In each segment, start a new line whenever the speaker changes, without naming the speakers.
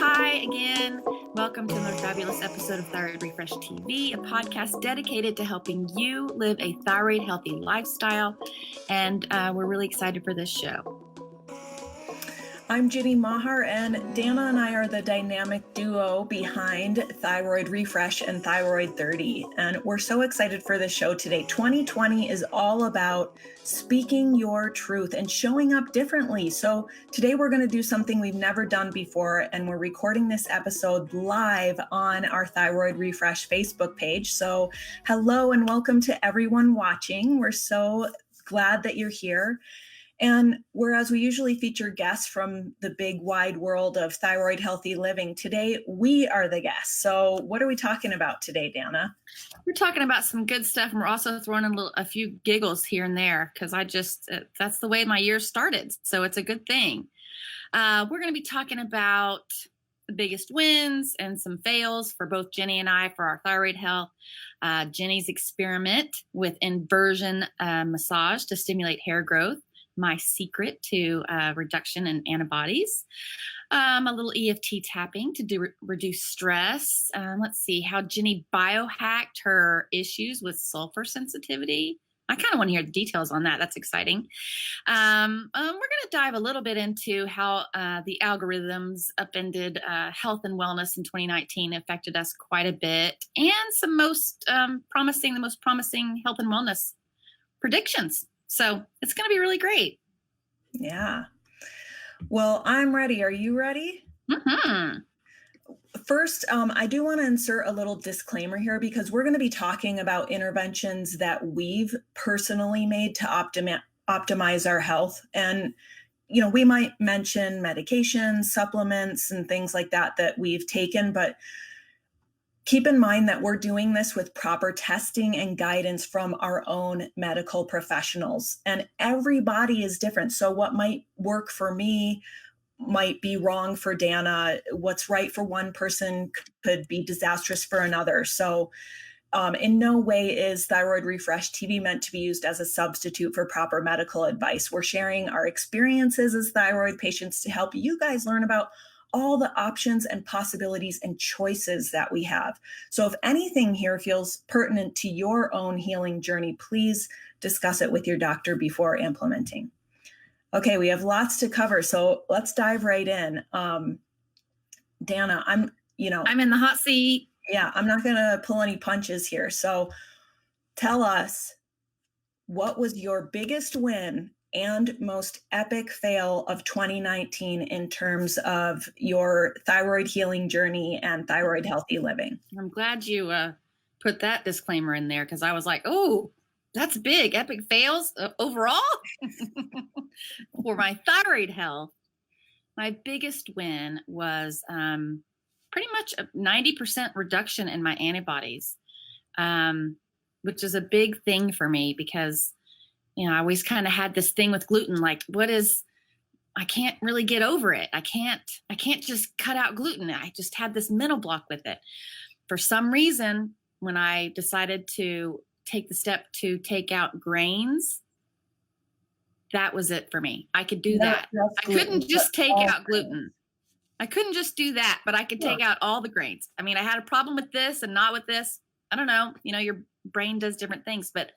Hi again. Welcome to another fabulous episode of Thyroid Refresh TV, a podcast dedicated to helping you live a thyroid healthy lifestyle. And we're really excited for this show.
I'm Ginny Mahar, and Danna and I are the dynamic duo behind Thyroid Refresh and Thyroid 30. And we're so excited for this show today. 2020 is all about speaking your truth and showing up differently. So today we're going to do something we've never done before, and we're recording this episode live on our Thyroid Refresh Facebook page. So hello and welcome to everyone watching. We're so glad that you're here. And whereas we usually feature guests from the big wide world of thyroid healthy living, today we are the guests. So what are we talking about today, Danna?
We're talking about some good stuff, and we're also throwing in a few giggles here and there because that's the way my year started. So it's a good thing. We're going to be talking about the biggest wins and some fails for both Ginny and I for our thyroid health. Ginny's experiment with inversion massage to stimulate hair growth. My secret to reduction in antibodies, a little EFT tapping to reduce stress. Let's see how Ginny biohacked her issues with sulfur sensitivity. I kind of want to hear the details on that. That's exciting. We're going to dive a little bit into how the algorithms upended health and wellness in 2019 affected us quite a bit, and some the most promising health and wellness predictions. So it's going to be really great.
Yeah. Well, I'm ready. Are you ready?
Mm-hmm.
First, I do want to insert a little disclaimer here because we're going to be talking about interventions that we've personally made to optimize our health. And, we might mention medications, supplements, and things like that we've taken, but keep in mind that we're doing this with proper testing and guidance from our own medical professionals. And every body is different. So what might work for me might be wrong for Danna. What's right for one person could be disastrous for another. So in no way is Thyroid Refresh TV meant to be used as a substitute for proper medical advice. We're sharing our experiences as thyroid patients to help you guys learn about all the options and possibilities and choices that we have. So if anything here feels pertinent to your own healing journey, please discuss it with your doctor before implementing. Okay, we have lots to cover, so let's dive right in. Danna, I'm
in the hot seat.
Yeah, I'm not going to pull any punches here. So tell us, what was your biggest win and most epic fail of 2019 in terms of your thyroid healing journey and thyroid healthy living?
I'm glad you put that disclaimer in there because I was like, oh, that's big. Epic fails overall for my thyroid health. My biggest win was pretty much a 90% reduction in my antibodies, which is a big thing for me because I always kind of had this thing with gluten, like I can't really get over it. I can't just cut out gluten. I just had this mental block with it. For some reason, when I decided to take the step to take out grains, that was it for me. I could do that. I couldn't just take out gluten. I couldn't just do that, but I could take out all the grains. I mean, I had a problem with this and not with this. I don't know. Your brain does different things, but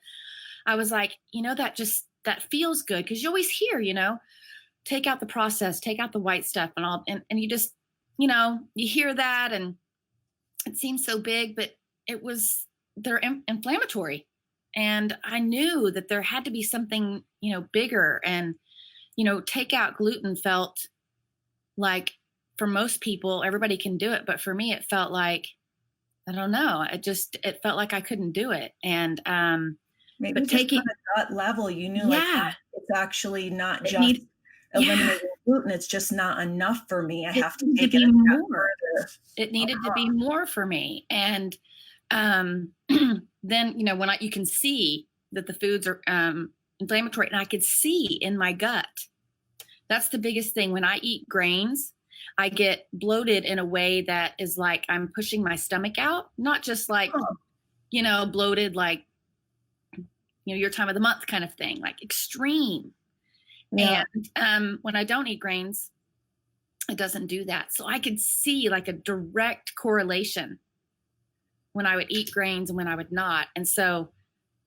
I was like, that feels good because you always hear, take out the processed, take out the white stuff and all. And you just, you hear that and it seems so big, but they're inflammatory. And I knew that there had to be something, bigger. And, take out gluten felt like for most people, everybody can do it. But for me, it felt like, I don't know, it felt like I couldn't do it. And,
maybe but taking on a gut level, you knew it's actually not just eliminating gluten. It's just not enough for me. I have to take it more.
It needed to be more for me. And then, when you can see that the foods are inflammatory, and I could see in my gut, that's the biggest thing. When I eat grains, I get bloated in a way that is like I'm pushing my stomach out, not just like, bloated like, your time of the month kind of thing, like extreme. Yeah. And when I don't eat grains, It doesn't do that. So I could see like a direct correlation when I would eat grains and when I would not. And so,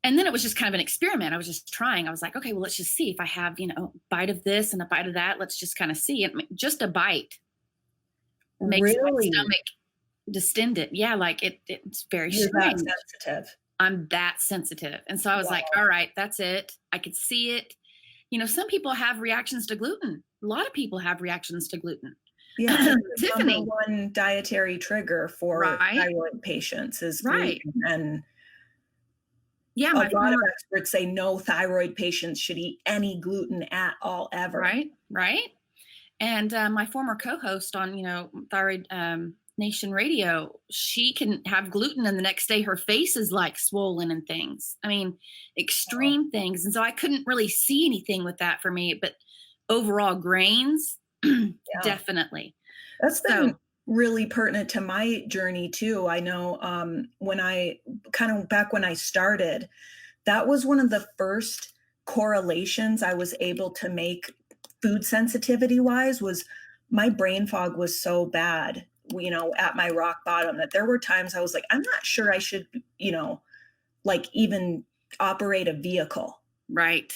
and then it was just kind of an experiment. I was just trying. I was like, okay, well, let's just see if I have, a bite of this and a bite of that. Let's just kind of see it. Just a bite makes my
Really?
stomach distended. Yeah, like it's very
You're that
strange.
sensitive.
I'm that sensitive. And so I was like, all right, that's it. I could see it. Some people have reactions to gluten. A lot of people have reactions to gluten.
Yeah, it's the
Tiffany.
number one dietary trigger for
Right.
thyroid patients is
Right.
gluten. And
Yeah,
a
my
lot of
former,
experts say no thyroid patients should eat any gluten at all, ever.
right. And my former co-host on, Thyroid Nation Radio, she can have gluten and the next day her face is like swollen and things. I mean, extreme things. And so I couldn't really see anything with that for me, but overall grains, definitely.
That's been really pertinent to my journey too. I know when I back when I started, that was one of the first correlations I was able to make food sensitivity wise, was my brain fog was so bad, at my rock bottom, that there were times I was like, I'm not sure I should, like even operate a vehicle.
Right.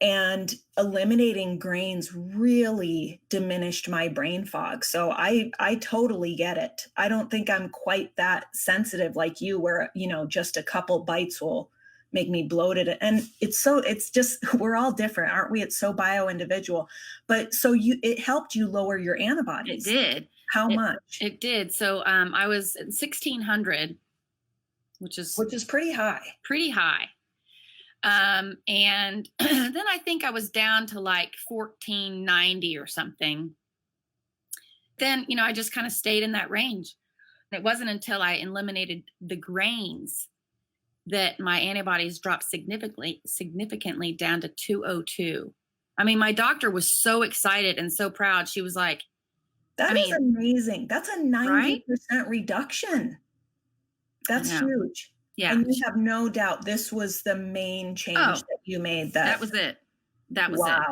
And eliminating grains really diminished my brain fog. So I totally get it. I don't think I'm quite that sensitive like you, where, just a couple bites will make me bloated. And it's just, we're all different, aren't we? It's so bio individual. But so it helped you lower your antibodies.
It did.
How much?
It did. So I was at 1600, which is
pretty high.
Pretty high. And then I think I was down to like 1490 or something. Then, I just kind of stayed in that range. And it wasn't until I eliminated the grains that my antibodies dropped significantly down to 202. I mean, my doctor was so excited and so proud. She was like,
that is amazing. That's a 90% reduction. That's huge.
Yeah.
And you have no doubt this was the main change that you made.
That was it. That was it.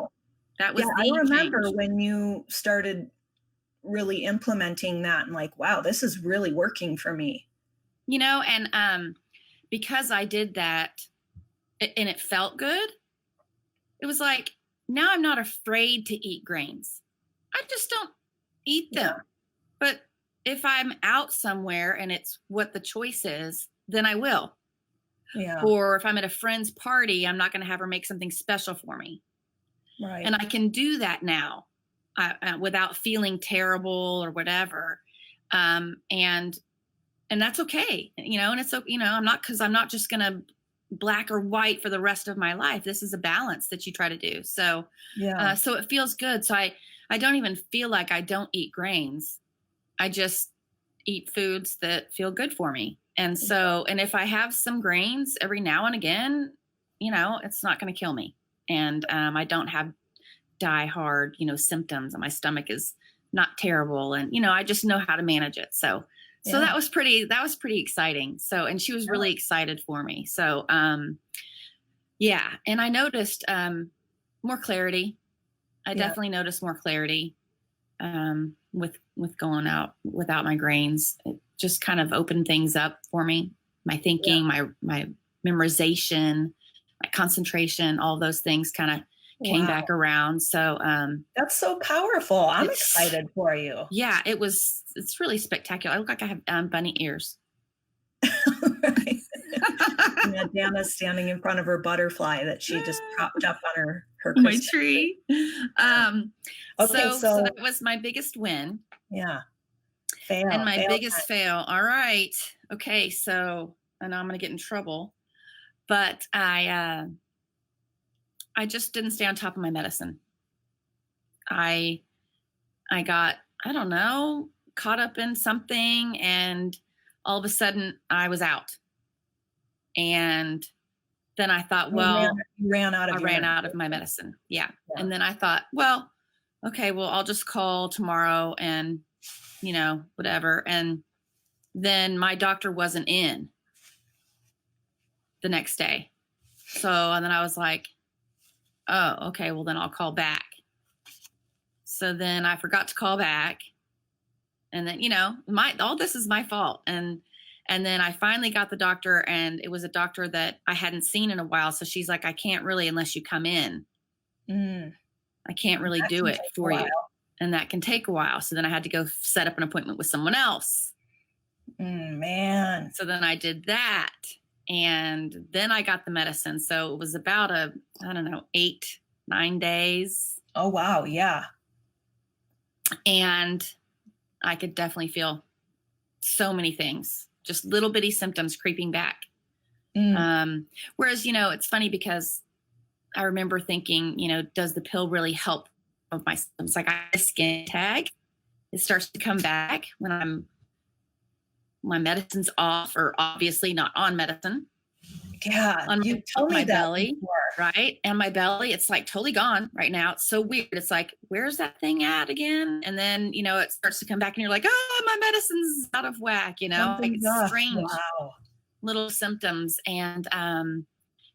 That was
I remember when you started really implementing that and like, wow, this is really working for me.
And because I did that and it felt good, it was like, now I'm not afraid to eat grains. I just don't eat them. Yeah. But if I'm out somewhere and it's what the choice is, then I will.
Yeah.
Or if I'm at a friend's party, I'm not going to have her make something special for me.
Right.
And I can do that now without feeling terrible or whatever. And that's okay. And it's, I'm not just going to black or white for the rest of my life. This is a balance that you try to do. So, so it feels good. So I don't even feel like I don't eat grains. I just eat foods that feel good for me. And so, and if I have some grains every now and again, it's not going to kill me. And I don't have die hard, symptoms, and my stomach is not terrible. And, I just know how to manage it. So that was pretty exciting. So, and she was really excited for me. So, And I noticed more clarity. I definitely noticed more clarity with going out without my grains. It just kind of opened things up for me. My thinking, my memorization, my concentration, all those things kind of came back around. So
that's so powerful. I'm excited for you.
Yeah, it's really spectacular. I look like I have bunny ears.
Right. Danna's standing in front of her butterfly that she just propped up on her
my tree.
Okay,
so that was my biggest win.
Yeah. Fail.
And my biggest fail. All right. Okay. So I know I'm going to get in trouble, but I just didn't stay on top of my medicine. I got, I don't know, caught up in something, and all of a sudden I was out. And then I thought, well,
you ran out
of my medicine. Yeah. And then I thought, well, okay, well, I'll just call tomorrow and, whatever. And then my doctor wasn't in the next day. So, and then I was like, oh, okay, well then I'll call back. So then I forgot to call back. And then, all this is my fault. And then I finally got the doctor, and it was a doctor that I hadn't seen in a while. So she's like, I can't really, unless you come in,
Mm,
I can't really
that
do
can
it
take a
for you.
while.
And that can take a while. So then I had to go set up an appointment with someone else.
Man.
So then I did that. And then I got the medicine. So it was about 8, 9 days.
Oh, wow. Yeah.
And I could definitely feel so many things, just little bitty symptoms creeping back. Whereas, it's funny because I remember thinking, does the pill really help with my symptoms? Like I have a skin tag. It starts to come back when my medicine's off, or obviously not on medicine.
Yeah. You told me
my
that
belly,
before.
right? And my belly, it's like totally gone right now. It's so weird. It's like, where's that thing at again? And then, it starts to come back and you're like, oh, my medicine's out of whack, like
Something's
it's
off.
strange
Wow.
little symptoms. And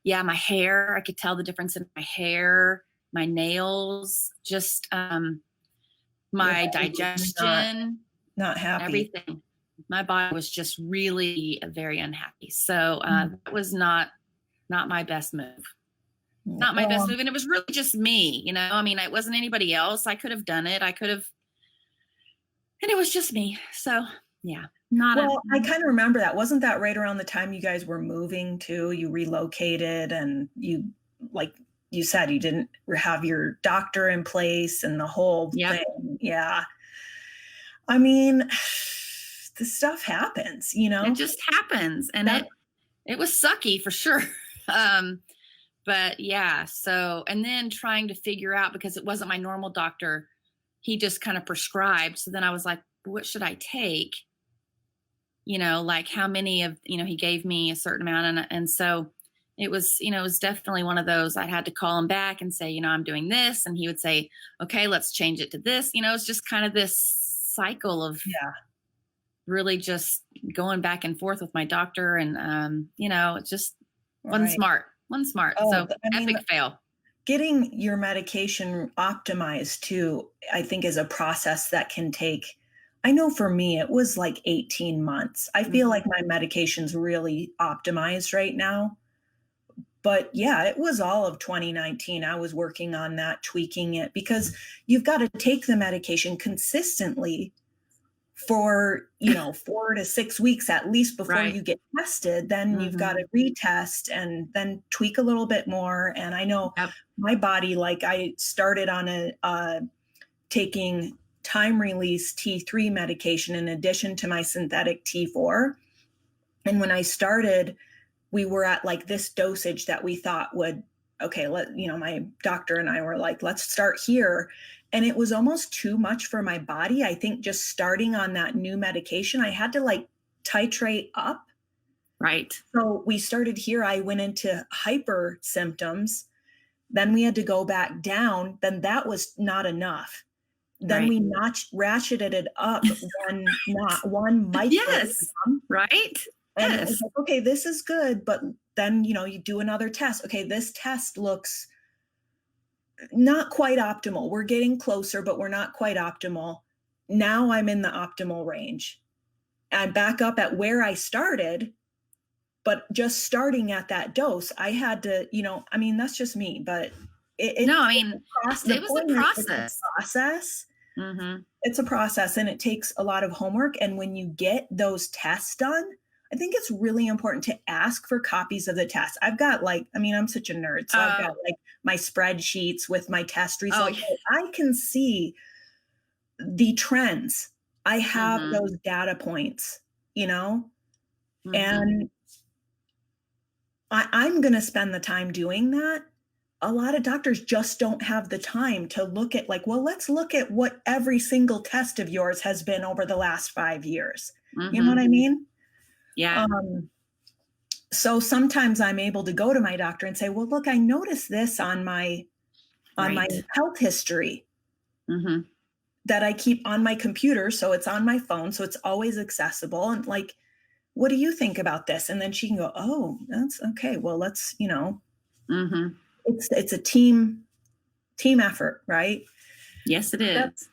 my hair, I could tell the difference in my hair, my nails, just my digestion,
not happy.
everything. My body was just really very unhappy. So that was not my best move. Not my best move. And it was really just me, it wasn't anybody else. I could have done it. And it was just me. So yeah.
I kind of remember that. Wasn't that right around the time you guys were moving too? You relocated, and you, like you said, you didn't have your doctor in place and the whole thing. Yeah. I mean, this stuff happens,
It just happens. And it was sucky for sure. But yeah, so, and then trying to figure out, because it wasn't my normal doctor, he just kind of prescribed. So then I was like, what should I take? Like how many of, he gave me a certain amount. And so it was, it was definitely one of those, I had to call him back and say, I'm doing this. And he would say, okay, let's change it to this. It's just kind of this cycle of really just going back and forth with my doctor. And, it's just one smart. So epic fail.
Getting your medication optimized too, I think, is a process that can take, I know for me, it was like 18 months. I feel like my medication's really optimized right now. But yeah, it was all of 2019. I was working on that, tweaking it, because you've got to take the medication consistently for 4 to 6 weeks at least before you get tested. Then you've got to retest and then tweak a little bit more. And I know my body, like I started on taking time release T3 medication in addition to my synthetic T4. And when I started, we were at like this dosage that we thought would, my doctor and I were like, let's start here. And it was almost too much for my body. I think just starting on that new medication, I had to like titrate up.
Right.
So we started here. I went into hyper symptoms. Then we had to go back down. Then that was not enough. Then we ratcheted it up one microgram.
Yes. Right.
And it was like, okay, this is good. But then, you do another test. Okay, this test looks not quite optimal. We're getting closer, but we're not quite optimal. Now I'm in the optimal range. I'm back up at where I started, but just starting at that dose, I had to, that's just me, but it was a process. It's a process, and it takes a lot of homework. And when you get those tests done, I think it's really important to ask for copies of the test. I've got I'm such a nerd. So I've got like my spreadsheets with my test results. I can see the trends. I have those data points, and I'm going to spend the time doing that. A lot of doctors just don't have the time to look at let's look at what every single test of yours has been over the last 5 years. You know what I mean?
Yeah.
So sometimes I'm able to go to my doctor and say, well, look, I noticed this on my health history that I keep on my computer. So it's on my phone. So it's always accessible. And like, what do you think about this? And then she can go, oh, that's okay. Well, let's, it's a team effort. Right.
Yes, it is.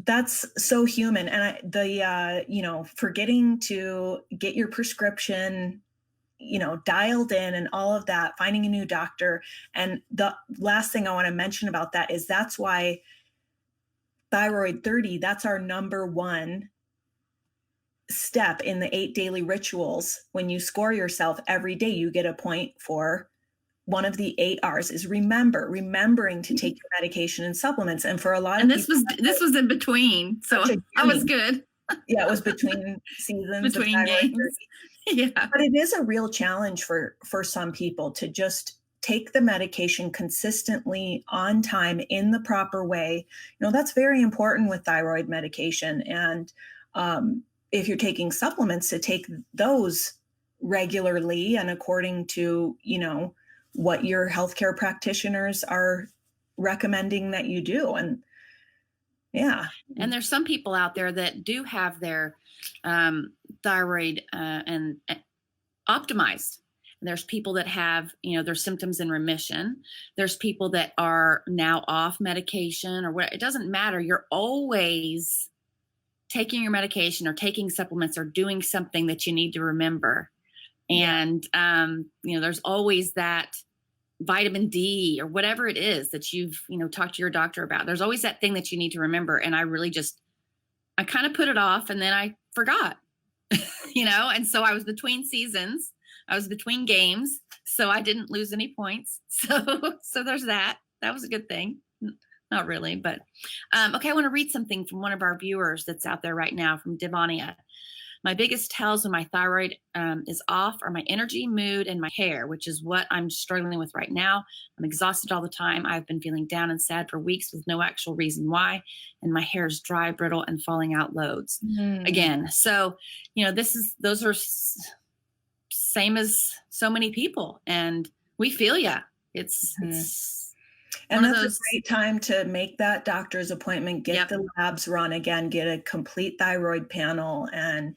That's so human. And forgetting to get your prescription, dialed in and all of that, finding a new doctor. And the last thing I want to mention about that is that's why thyroid 30, that's our number one step in the 8 daily rituals. When you score yourself every day, you get a point for one of the 8 R's is remembering to take your medication and supplements. And for a lot of
people, this was in between, so I was good.
Yeah, it was between seasons,
between games. Yeah,
but it is a real challenge for some people to just take the medication consistently on time in the proper way. That's very important with thyroid medication. And if you're taking supplements, to take those regularly and according to, what your healthcare practitioners are recommending that you do. And yeah.
And there's some people out there that do have their thyroid and optimized. There's people that have, their symptoms in remission. There's people that are now off medication or what. It doesn't matter. You're always taking your medication or taking supplements or doing something that you need to remember. And, there's always that vitamin D or whatever it is that you've, talked to your doctor about. There's always that thing that you need to remember. And I really I kind of put it off and then I forgot, and so I was between seasons. I was between games, so I didn't lose any points. So there's that. That was a good thing. Not really, but okay. I want to read something from one of our viewers that's out there right now from Divania. My biggest tells when my thyroid is off are my energy, mood, and my hair, which is what I'm struggling with right now. I'm exhausted all the time. I've been feeling down and sad for weeks with no actual reason why. And my hair is dry, brittle, and falling out loads again. So, those are same as so many people. And we feel ya. It's
and that's a great time to make that doctor's appointment, get the labs run again, get a complete thyroid panel and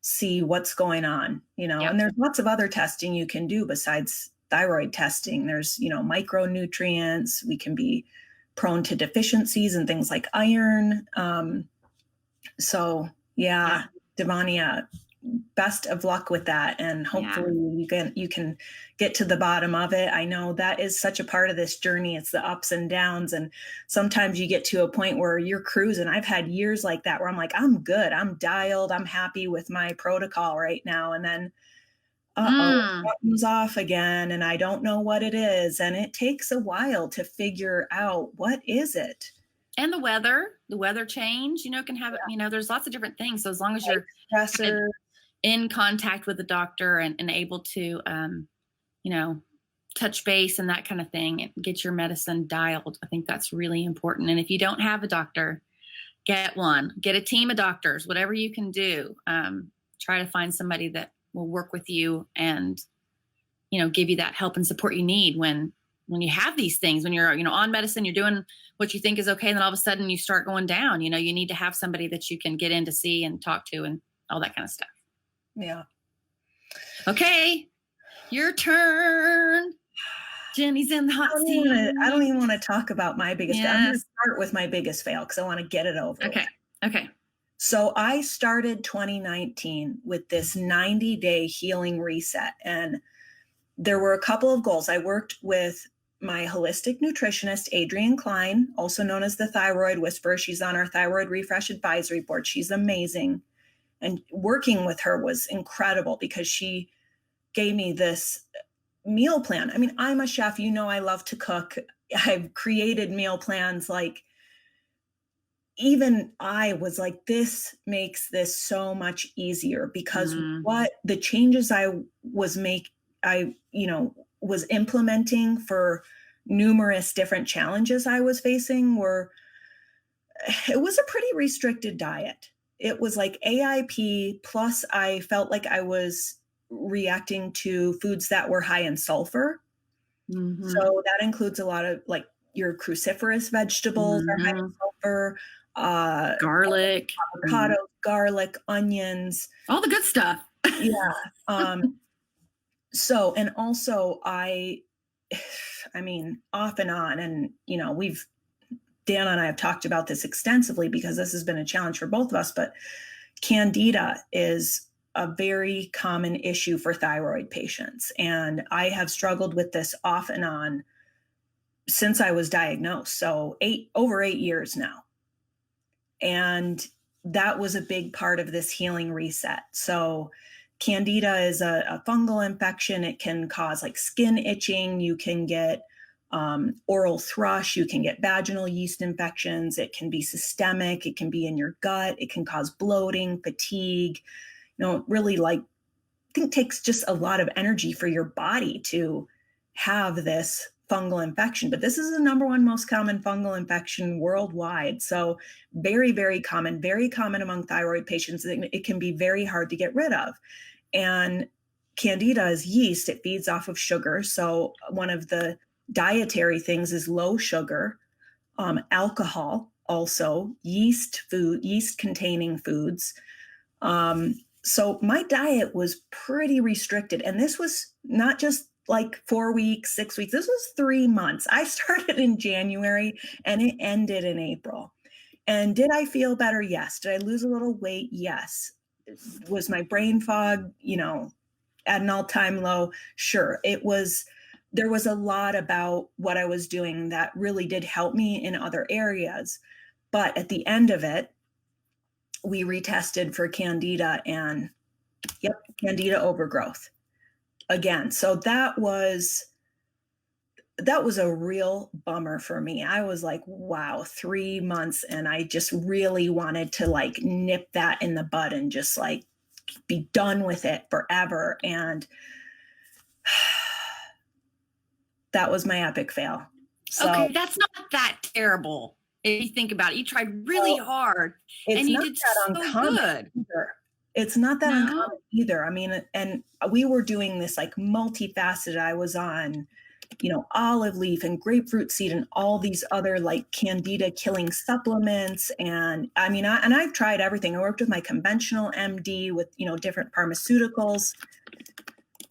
see what's going on, and there's lots of other testing you can do besides thyroid testing. There's, micronutrients. We can be prone to deficiencies and things like iron. Devania, best of luck with that. And hopefully you can get to the bottom of it. I know that is such a part of this journey. It's the ups and downs. And sometimes you get to a point where you're cruising. I've had years like that where I'm like, I'm good. I'm dialed. I'm happy with my protocol right now. And then, something's off again. And I don't know what it is. And it takes a while to figure out what is it.
And the weather change, can have, there's lots of different things. So as long as you're in contact with the doctor and able to, touch base and that kind of thing and get your medicine dialed, I think that's really important. And if you don't have a doctor, get one, get a team of doctors, whatever you can do. Try to find somebody that will work with you and, give you that help and support you need when you have these things, when you're, on medicine, you're doing what you think is okay. And then all of a sudden you start going down, you need to have somebody that you can get in to see and talk to and all that kind of stuff.
Yeah.
Okay. Your turn. Jenny's in the hot seat.
I don't even want to talk about my biggest fail. I'm going to start with my biggest fail because I want to get it over.
Okay.
So I started 2019 with this 90-day healing reset. And there were a couple of goals. I worked with my holistic nutritionist, Adrienne Klein, also known as the Thyroid Whisperer. She's on our Thyroid Refresh Advisory Board. She's amazing. And working with her was incredible because she gave me this meal plan. I mean, I'm a chef. I love to cook. I've created meal plans. Like, even I was like, this makes this so much easier because what the changes I was implementing for numerous different challenges I was facing it was a pretty restricted diet. It was like AIP, plus I felt like I was reacting to foods that were high in sulfur. Mm-hmm. So that includes a lot of like your cruciferous vegetables are high in sulfur,
garlic,
avocados, garlic, onions,
all the good stuff.
Yeah. So, and also I mean, off and on, and we've Danna and I have talked about this extensively because this has been a challenge for both of us, but candida is a very common issue for thyroid patients. And I have struggled with this off and on since I was diagnosed. So over 8 years now. And that was a big part of this healing reset. So candida is a fungal infection. It can cause like skin itching. You can get oral thrush. You can get vaginal yeast infections. It can be systemic. It can be in your gut. It can cause bloating, fatigue. Really I think takes just a lot of energy for your body to have this fungal infection. But this is the number one most common fungal infection worldwide. So very, very common among thyroid patients. It can be very hard to get rid of. And candida is yeast. It feeds off of sugar. So one of the dietary things is low sugar, alcohol, also yeast containing foods. So my diet was pretty restricted. And this was not just like 4 weeks, 6 weeks. This was 3 months. I started in January and it ended in April. And did I feel better? Yes. Did I lose a little weight? Yes. Was my brain fog, at an all-time low? Sure. There was a lot about what I was doing that really did help me in other areas. But at the end of it, we retested for candida and candida overgrowth again. So that was a real bummer for me. I was like, wow, 3 months. And I just really wanted to like nip that in the bud and just like be done with it forever. And that was my epic fail. So,
okay, that's not that terrible. If you think about it, you tried really hard and you did so good.
Either. It's not that uncommon either. I mean, and we were doing this like multifaceted. I was on, olive leaf and grapefruit seed and all these other like candida killing supplements. And I mean, I've tried everything. I worked with my conventional MD with, different pharmaceuticals.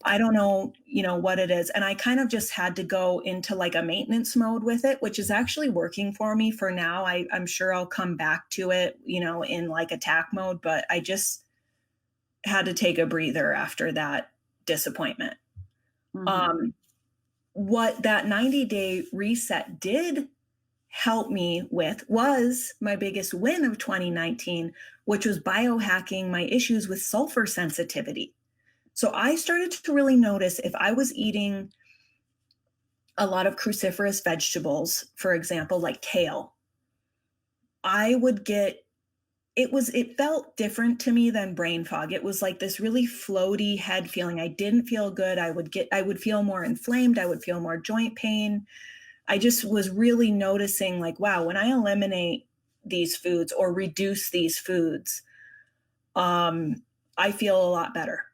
I don't know, what it is. And I kind of just had to go into like a maintenance mode with it, which is actually working for me for now. I'm sure I'll come back to it, in like attack mode, but I just had to take a breather after that disappointment. Mm-hmm. What that 90-day reset did help me with was my biggest win of 2019, which was biohacking my issues with sulfur sensitivity. So I started to really notice if I was eating a lot of cruciferous vegetables, for example, like kale, I would get, it felt different to me than brain fog. It was like this really floaty head feeling. I didn't feel good. I would feel more inflamed. I would feel more joint pain. I just was really noticing like, wow, when I eliminate these foods or reduce these foods, I feel a lot better.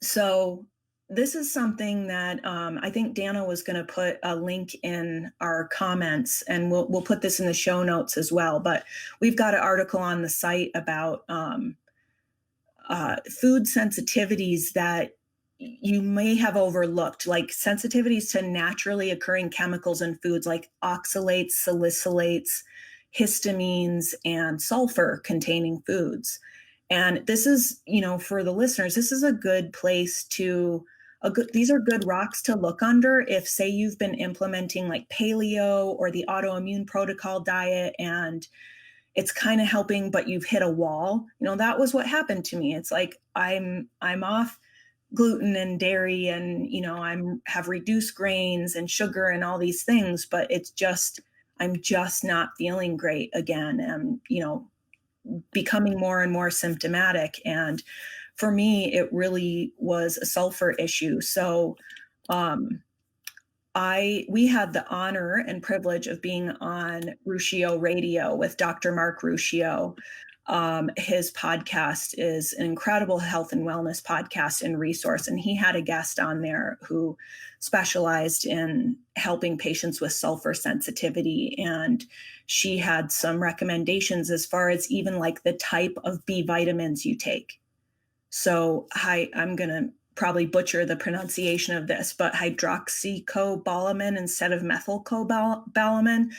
So this is something that I think Danna was going to put a link in our comments, and we'll put this in the show notes as well. But we've got an article on the site about food sensitivities that you may have overlooked, like sensitivities to naturally occurring chemicals in foods like oxalates, salicylates, histamines, and sulfur containing foods. And this is, for the listeners, this is a good place these are good rocks to look under if, say, you've been implementing like paleo or the autoimmune protocol diet and it's kind of helping, but you've hit a wall. That was what happened to me. It's like I'm off gluten and dairy and, have reduced grains and sugar and all these things, but I'm just not feeling great again. And, becoming more and more symptomatic. And for me, it really was a sulfur issue. So we had the honor and privilege of being on Ruscio Radio with Dr. Mark Ruscio. His podcast is an incredible health and wellness podcast and resource. And he had a guest on there who specialized in helping patients with sulfur sensitivity. And she had some recommendations as far as even like the type of B vitamins you take. So I'm going to probably butcher the pronunciation of this, but hydroxycobalamin instead of methylcobalamin.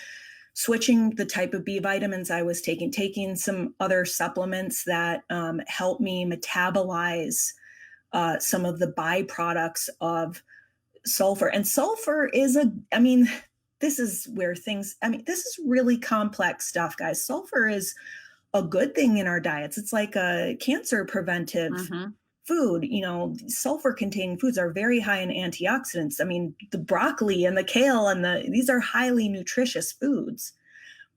switching the type of B vitamins I was taking some other supplements that help me metabolize some of the byproducts of sulfur. And sulfur is this is where this is really complex stuff, guys. Sulfur is a good thing in our diets. It's like a cancer preventive food. Sulfur containing foods are very high in antioxidants. The broccoli and the kale and these are highly nutritious foods,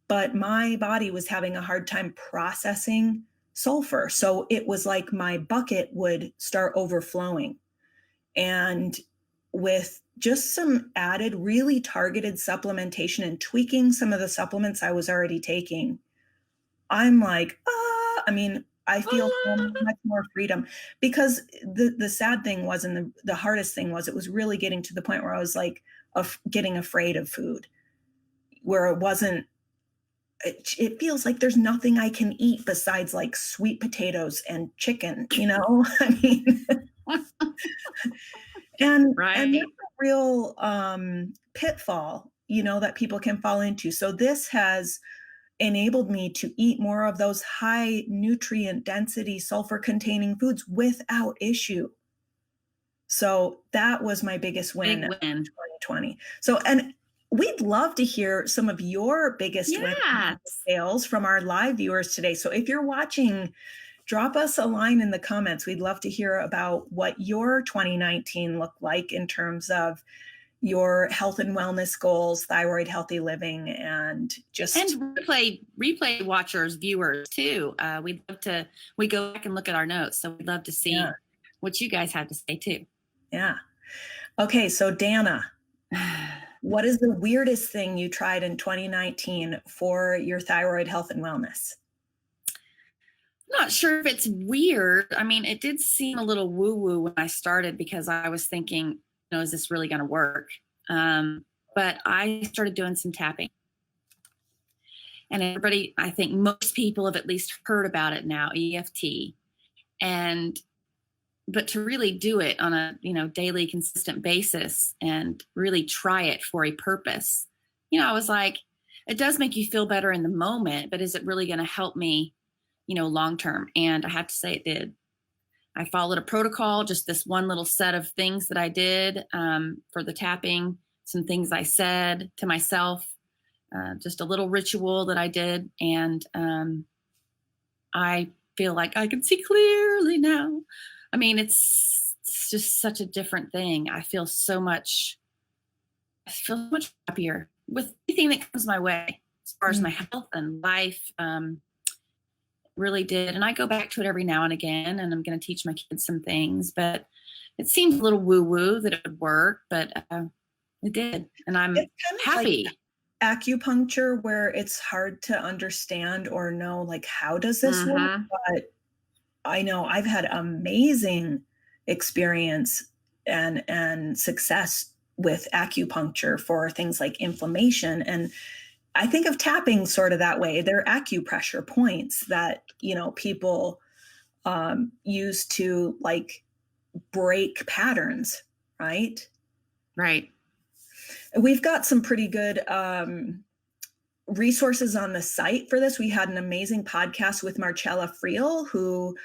but my body was having a hard time processing sulfur. So it was like my bucket would start overflowing. And with just some added, really targeted supplementation and tweaking some of the supplements I was already taking, I'm like, I feel so much more freedom. Because the sad thing was, and the hardest thing was, it was really getting to the point where I was like getting afraid of food, where it feels like there's nothing I can eat besides like sweet potatoes and chicken, And
Right.
and that's a real pitfall, that people can fall into. So this has enabled me to eat more of those high nutrient density sulfur containing foods without issue. So that was my biggest win in 2020. So, and we'd love to hear some of your biggest wins and sales from our live viewers today. So if you're watching, drop us a line in the comments. We'd love to hear about what your 2019 looked like in terms of your health and wellness goals, thyroid healthy living, and
replay watchers, viewers too. We go back and look at our notes. So we'd love to see what you guys have to say too.
Yeah. Okay. So Danna, what is the weirdest thing you tried in 2019 for your thyroid health and wellness?
I'm not sure if it's weird. It did seem a little woo-woo when I started, because I was thinking, is this really going to work? But I started doing some tapping. And everybody, I think most people have at least heard about it now, EFT. But to really do it on a, daily consistent basis and really try it for a purpose, I was like, it does make you feel better in the moment, but is it really going to help me, long-term? And I have to say it did. I followed a protocol, just this one little set of things that I did for the tapping, some things I said to myself, just a little ritual that I did. And I feel like I can see clearly now. It's just such a different thing. I feel so much happier with anything that comes my way as far as my health and life. Really did. And I go back to it every now and again, and I'm going to teach my kids some things, but it seems a little woo-woo that it would work, but it did. And I'm happy.
Like acupuncture, where it's hard to understand or know, like, how does this work? But I know I've had amazing experience and success with acupuncture for things like inflammation. And I think of tapping sort of that way. They're acupressure points that, people use to like break patterns, right?
Right.
We've got some pretty good resources on the site for this. We had an amazing podcast with Marcella Friel, who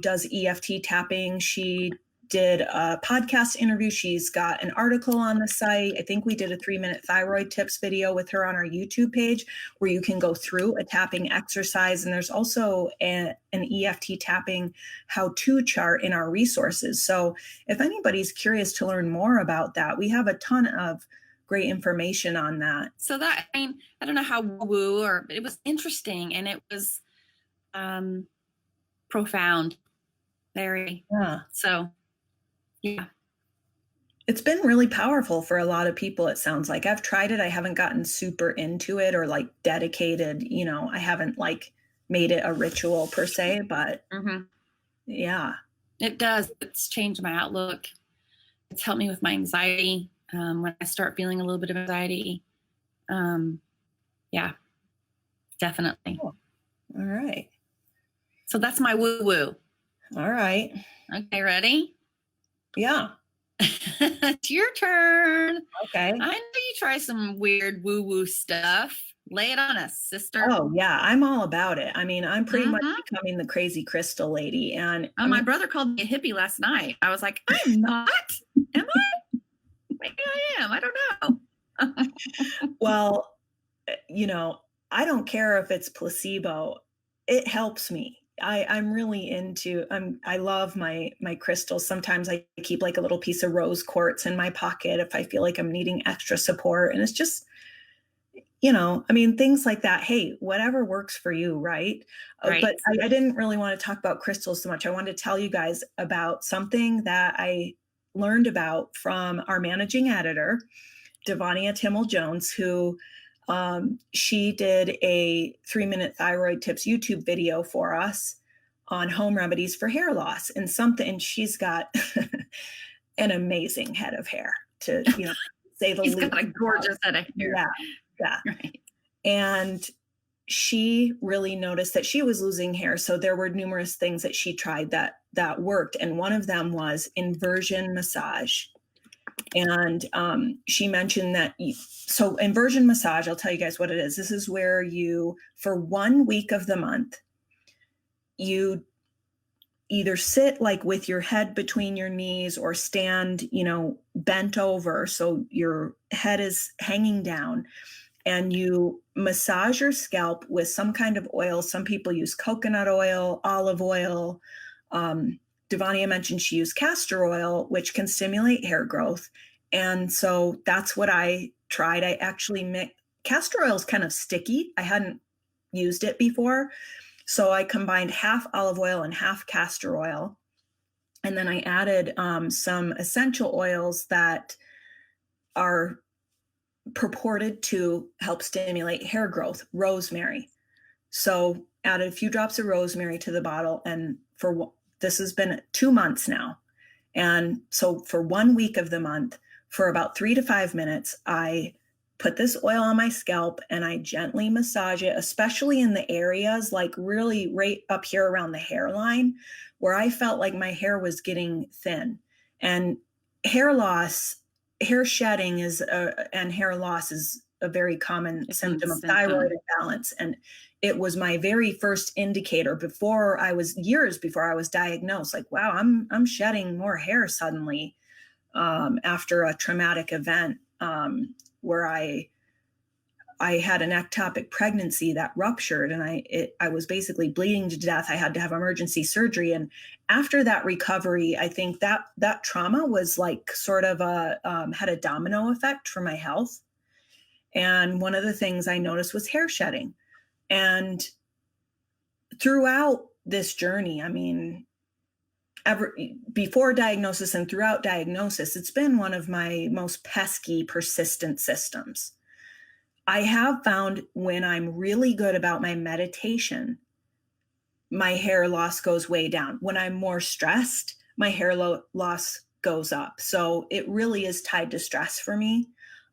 does EFT tapping. She did a podcast interview. She's got an article on the site. I think we did a 3-minute thyroid tips video with her on our YouTube page, where you can go through a tapping exercise. And there's also an EFT tapping how-to chart in our resources. So if anybody's curious to learn more about that, we have a ton of great information on that.
So that, I don't know how woo or it was interesting, and it was profound, very.
Yeah.
So yeah.
It's been really powerful for a lot of people, it sounds like. I've tried it. I haven't gotten super into it or like dedicated, I haven't like made it a ritual per se, but yeah.
It does. It's changed my outlook. It's helped me with my anxiety. When I start feeling a little bit of anxiety. Yeah, definitely.
Cool. All right.
So that's my woo-woo.
All right.
Okay, ready?
Yeah.
It's your turn.
Okay.
I know you try some weird woo-woo stuff. Lay it on us, sister.
Oh, yeah, I'm all about it. I mean, I'm pretty much
Hmm.
becoming the crazy crystal lady, and
Oh,
I
my
mean,
brother called me a hippie last night. I was like, I'm not. Am I? Maybe I am. I don't know.
well, you know, I don't care if it's placebo. It helps me. I'm really into I love my crystals. Sometimes I keep like a little piece of rose quartz in my pocket if I feel like I'm needing extra support. And it's just, I mean, things like that. Hey, whatever works for you, right? But
Right.
I didn't really want to talk about crystals so much. I wanted to tell you guys about something that I learned about from our managing editor, Devania Timmel Jones, who she did a 3-minute thyroid tips YouTube video for us on home remedies for hair loss and she's got an amazing head of hair to, say the
He's
least.
got a gorgeous head of hair.
Yeah, yeah.
Right.
And she really noticed that she was losing hair. So there were numerous things that she tried that worked. And one of them was inversion massage. And she mentioned that so inversion massage, I'll tell you guys what it is. This is where you, for 1 week of the month, you either sit like with your head between your knees or stand, bent over. So your head is hanging down, and you massage your scalp with some kind of oil. Some people use coconut oil, olive oil. Devania mentioned she used castor oil, which can stimulate hair growth. And so that's what I tried. I actually castor oil is kind of sticky. I hadn't used it before. So I combined half olive oil and half castor oil. And then I added some essential oils that are purported to help stimulate hair growth, rosemary. So added a few drops of rosemary to the bottle. And this has been 2 months now. And so for 1 week of the month, for about 3 to 5 minutes, I put this oil on my scalp and I gently massage it, especially in the areas like really right up here around the hairline where I felt like my hair was getting thin. And hair shedding and hair loss is a very common symptom of thyroid imbalance. And it was my very first indicator years before I was diagnosed, like, wow, I'm shedding more hair suddenly after a traumatic event where I had an ectopic pregnancy that ruptured, and I was basically bleeding to death. I had to have emergency surgery. And after that recovery, I think that trauma was like sort of had a domino effect for my health. And one of the things I noticed was hair shedding. And throughout this journey, I mean, before diagnosis and throughout diagnosis, it's been one of my most pesky, persistent systems. I have found when I'm really good about my meditation, my hair loss goes way down. When I'm more stressed, my hair loss goes up. So it really is tied to stress for me.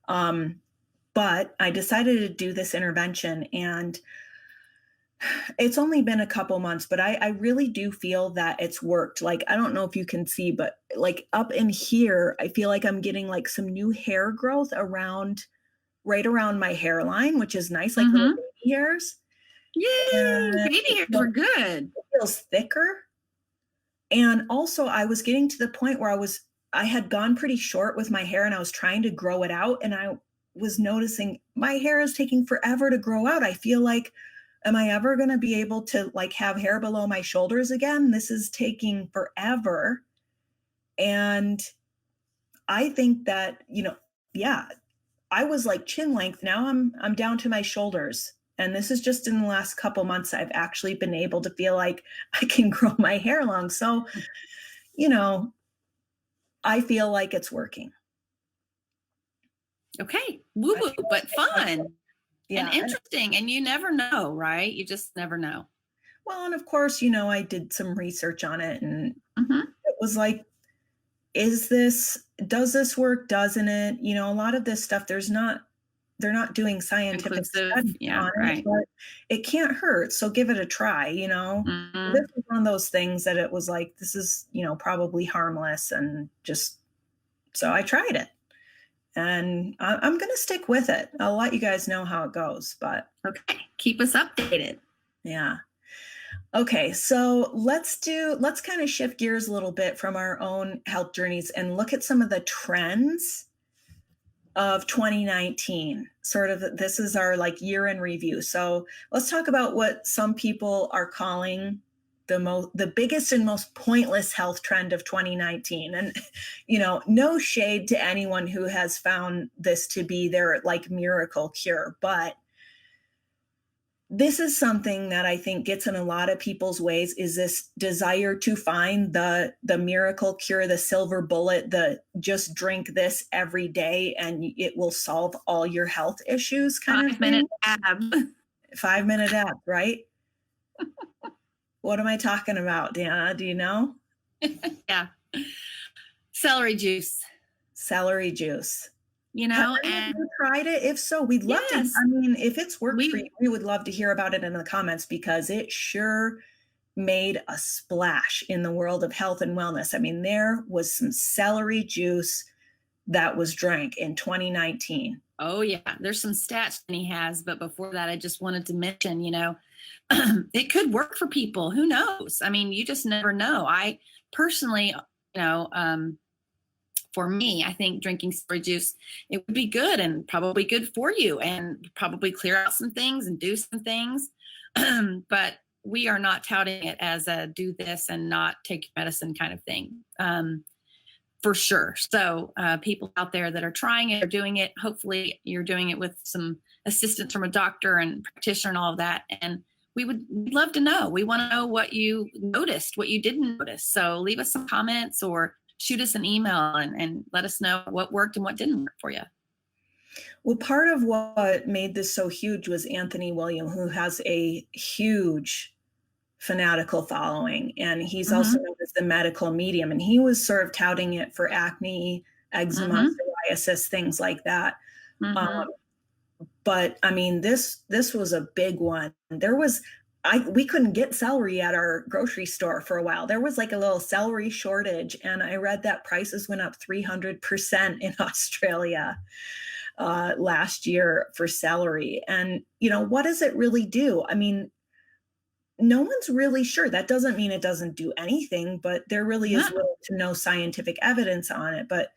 But I decided to do this intervention, and it's only been a couple months, but I really do feel that it's worked. Like, I don't know if you can see, but like up in here, I feel like I'm getting like some new hair growth right around my hairline, which is nice, like little baby hairs.
Yay! Baby hairs are good.
It feels thicker. And also I was getting to the point where I had gone pretty short with my hair and I was trying to grow it out. And I was noticing my hair is taking forever to grow out. I feel like, am I ever going to be able to like have hair below my shoulders again? This is taking forever. And I think that, yeah, I was like chin length. Now I'm down to my shoulders. And this is just in the last couple months I've actually been able to feel like I can grow my hair long. So, I feel like it's working.
Okay. Woo-woo, but fun.
Yeah.
And interesting. And you never know, right? You just never know.
Well, and of course, I did some research on it, and it was like, does this work? Doesn't it? A lot of this stuff, they're not doing scientific studies on it, but it can't hurt. So give it a try, This was one of those things that it was like, this is, probably harmless and just So I tried it, and I'm going to stick with it. I'll let you guys know how it goes, but
Okay. Keep us updated.
yeah. Okay, so let's kind of shift gears a little bit from our own health journeys and look at some of the trends of 2019. Sort of, this is our like year in review. So let's talk about what some people are calling the biggest and most pointless health trend of 2019. And no shade to anyone who has found this to be their like miracle cure, but this is something that I think gets in a lot of people's ways, is this desire to find the miracle cure, the silver bullet, the just drink this every day and it will solve all your health issues kind of thing.
5-minute ab.
5-minute ab, right? What am I talking about, Danna? Do you know?
Yeah. Celery juice.
Celery juice.
And
have you tried it? If so, we'd love to. I mean, if it's worked for you, we would love to hear about it in the comments, because it sure made a splash in the world of health and wellness. I mean, there was some celery juice that was drank in 2019.
Oh yeah, there's some stats he has, but before that, I just wanted to mention, it could work for people. Who knows? I mean, you just never know. I personally, for me, I think drinking celery juice, it would be good and probably good for you and probably clear out some things and do some things. But we are not touting it as a do this and not take medicine kind of thing, for sure. So people out there that are trying it or doing it, hopefully you're doing it with some assistance from a doctor and practitioner and all of that. And we'd love to know. We want to know what you noticed, what you didn't notice. So leave us some comments or shoot us an email and let us know what worked and what didn't work for you.
Well, part of what made this so huge was Anthony William, who has a huge fanatical following, and he's also known as the medical medium, and he was sort of touting it for acne, eczema, psoriasis, things like that. But I mean, this was a big one. We couldn't get celery at our grocery store for a while. There was like a little celery shortage, and I read that prices went up 300% in Australia last year for celery. And, what does it really do? I mean, no one's really sure. That doesn't mean it doesn't do anything, but there really is little to no scientific evidence on it. But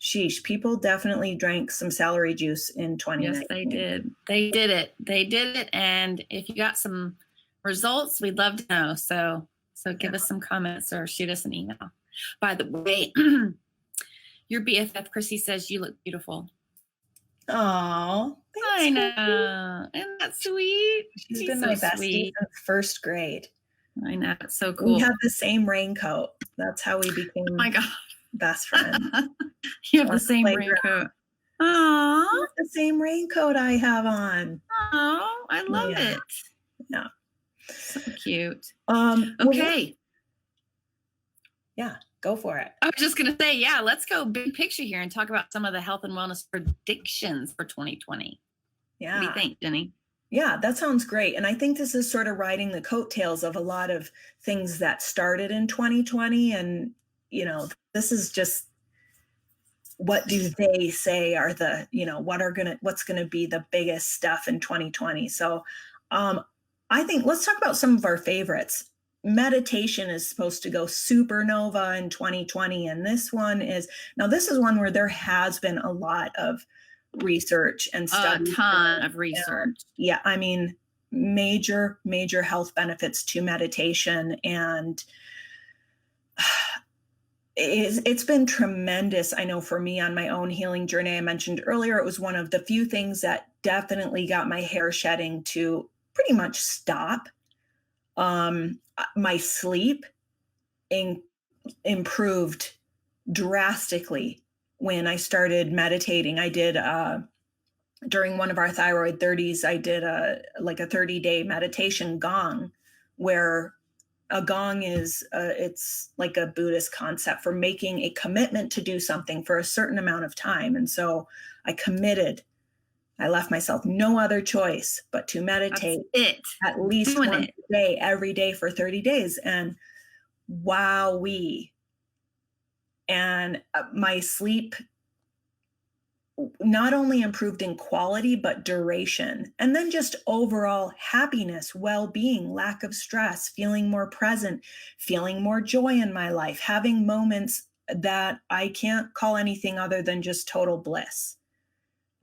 sheesh, people definitely drank some celery juice in 2019.
Yes, they did. They did it. They did it. And if you got some results, we'd love to know. So give us some comments or shoot us an email. By the way, your BFF Chrissy says you look beautiful.
Oh,
I know. Isn't that sweet?
She's been so my bestie since first grade.
I know. It's so cool.
We have the same raincoat. That's how we became best friends.
You have the same raincoat. Oh,
the same raincoat I have on.
Oh, I love it.
Yeah.
So cute.
Okay. Yeah, go for it.
I was just going to say, let's go big picture here and talk about some of the health and wellness predictions for 2020.
Yeah.
What do you think, Jenny?
Yeah, that sounds great. And I think this is sort of riding the coattails of a lot of things that started in 2020. And, this is just, what do they say are the, what's going to be the biggest stuff in 2020. So I think let's talk about some of our favorites. Meditation is supposed to go supernova in 2020. And this is one where there has been a lot of research and studies.
A ton of research.
Yeah. I mean, major health benefits to meditation. And it's been tremendous. I know for me on my own healing journey, I mentioned earlier, it was one of the few things that definitely got my hair shedding to pretty much stop. My sleep improved drastically when I started meditating. I did, during one of our thyroid 30s, I did a 30-day meditation gong, where a gong is, it's like a Buddhist concept for making a commitment to do something for a certain amount of time. And so I committed. I left myself no other choice but to meditate at least once a day, every day for 30 days. And wowee, and my sleep not only improved in quality, but duration. And then just overall happiness, well being, lack of stress, feeling more present, feeling more joy in my life, having moments that I can't call anything other than just total bliss,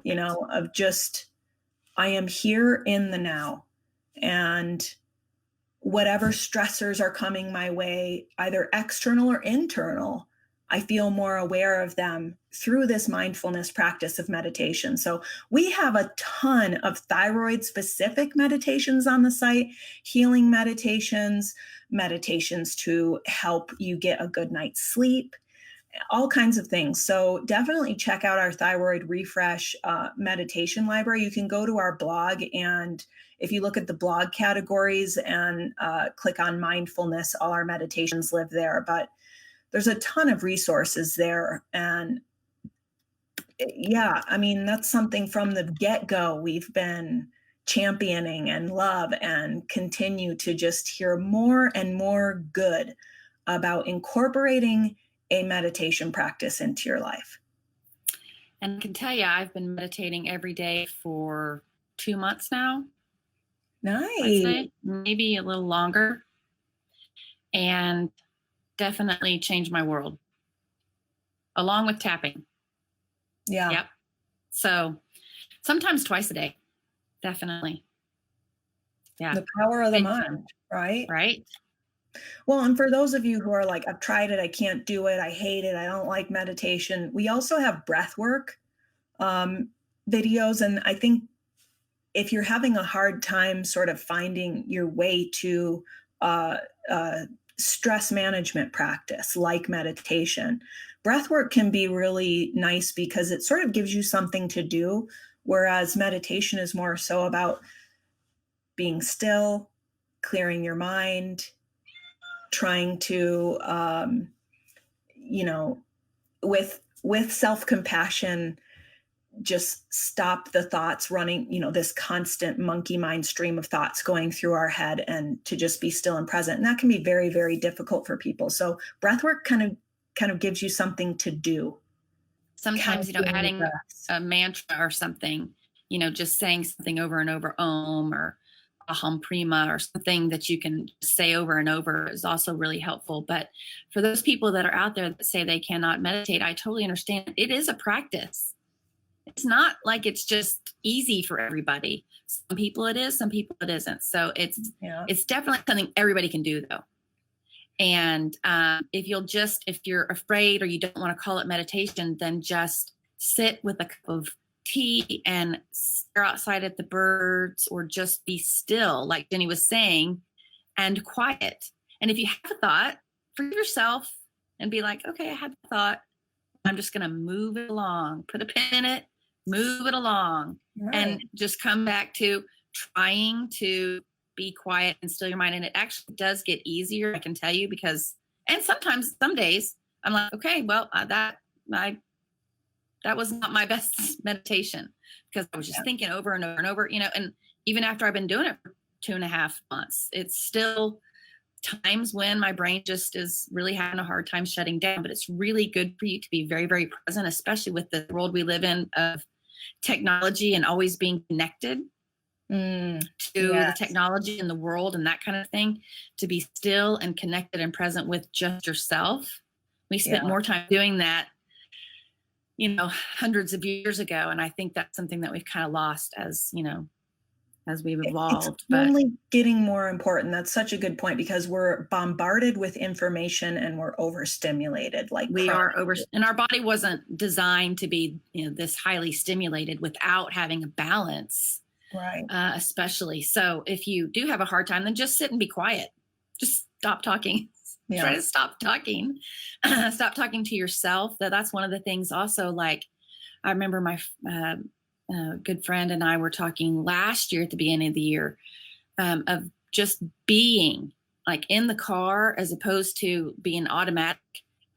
of just, I am here in the now. And whatever stressors are coming my way, either external or internal, I feel more aware of them through this mindfulness practice of meditation. So we have a ton of thyroid specific meditations on the site, healing meditations, meditations to help you get a good night's sleep, all kinds of things. So definitely check out our thyroid refresh meditation library. You can go to our blog, and if you look at the blog categories and click on mindfulness, all our meditations live there. But there's a ton of resources there. And yeah, I mean, that's something from the get-go we've been championing and love, and continue to just hear more and more good about incorporating a meditation practice into your life.
And I can tell you, I've been meditating every day for 2 months now. I'd
Nice.
say maybe a little longer, and definitely changed my world along with tapping.
Yeah.
Yep. So sometimes twice a day. Definitely. Yeah.
The power of the
Big
mind, right?
Right.
Well, and for those of you who are like, I've tried it, I can't do it, I hate it, I don't like meditation, we also have breath work videos. And I think if you're having a hard time sort of finding your way to uh, stress management practice like meditation, breath work can be really nice because it sort of gives you something to do, whereas meditation is more so about being still, clearing your mind, trying to with self-compassion, just stop the thoughts running, this constant monkey mind stream of thoughts going through our head, and to just be still and present. And that can be very, very difficult for people. So breathwork kind of gives you something to do.
Sometimes, adding a mantra or something, just saying something over and over, Om or Aham Prima or something that you can say over and over is also really helpful. But for those people that are out there that say they cannot meditate, I totally understand. It is a practice. It's not like it's just easy for everybody. Some people it is, some people it isn't. So it's definitely something everybody can do, though. And if you're afraid or you don't want to call it meditation, then just sit with a cup of tea and stare outside at the birds, or just be still, like Ginny was saying, and quiet. And if you have a thought, forgive yourself and be like, okay, I had a thought. I'm just going to move it along, put a pin in it, move it along,
Right.
and just come back to trying to be quiet and still your mind. And it actually does get easier, I can tell you, because, and sometimes, some days I'm like, okay, well, that was not my best meditation, because I was just thinking over and over and over, and even after I've been doing it for 2.5 months, it's still times when my brain just is really having a hard time shutting down. But it's really good for you to be very, very present, especially with the world we live in of technology and always being connected to the technology and the world and that kind of thing, to be still and connected and present with just yourself. We spent more time doing that, hundreds of years ago. And I think that's something that we've kind of lost as we've evolved.
It's only getting more important. That's such a good point, because we're bombarded with information and we're overstimulated. Like
we are and our body wasn't designed to be this highly stimulated without having a balance.
Right.
Especially. So if you do have a hard time, then just sit and be quiet. Just stop talking. Try to stop talking. Stop talking to yourself. That's one of the things also. Like, I remember my good friend and I were talking last year at the beginning of the year of just being like in the car, as opposed to being automatic.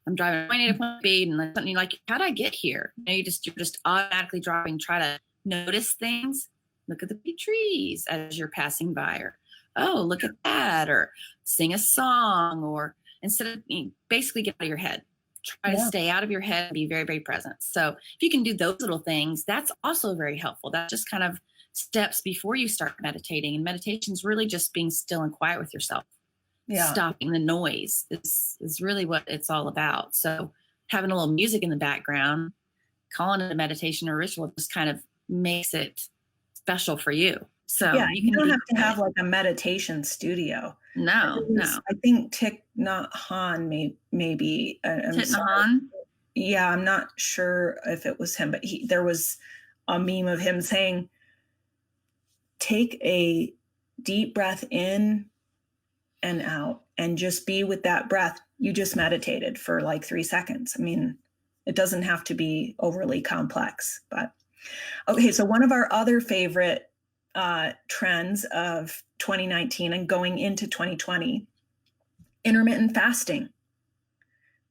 I'm driving point A to point B, and then something like, how'd I get here? You're just automatically driving. Try to notice things. Look at the big trees as you're passing by, or, oh, look at that, or sing a song, or instead of basically get out of your head, Try to stay out of your head and be very, very present. So if you can do those little things, that's also very helpful. That's just kind of steps before you start meditating. And meditation is really just being still and quiet with yourself.
Yeah.
Stopping the noise is really what it's all about. So having a little music in the background, calling it a meditation or ritual, just kind of makes it special for you. So
yeah, you don't have to have like a meditation studio.
No.
I think Thich Nhat Hanh maybe.
Thich Nhat Hanh?
Yeah, I'm not sure if it was him, but there was a meme of him saying, take a deep breath in and out and just be with that breath. You just meditated for like 3 seconds. I mean, it doesn't have to be overly complex, but okay. So one of our other favorite trends of 2019 and going into 2020, intermittent fasting.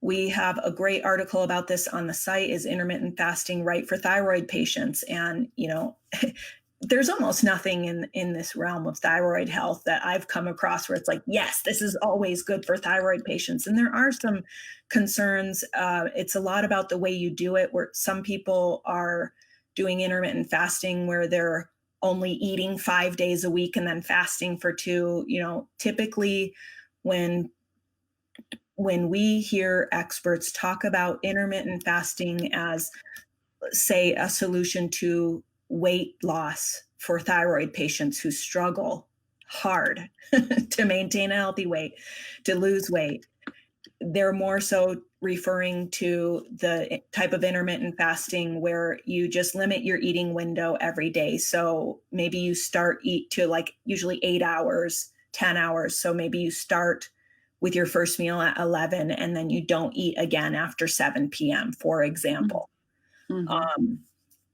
We have a great article about this on the site. Is intermittent fasting right for thyroid patients? And, there's almost nothing in this realm of thyroid health that I've come across where it's like, yes, this is always good for thyroid patients. And there are some concerns. It's a lot about the way you do it, where some people are doing intermittent fasting where they're only eating 5 days a week and then fasting for 2. Typically when we hear experts talk about intermittent fasting as, say, a solution to weight loss for thyroid patients who struggle hard to maintain a healthy weight, to lose weight, they're more so referring to the type of intermittent fasting where you just limit your eating window every day. So maybe you eat to like usually 8 hours, 10 hours. So maybe you start with your first meal at 11 and then you don't eat again after 7 p.m., for example. Mm-hmm.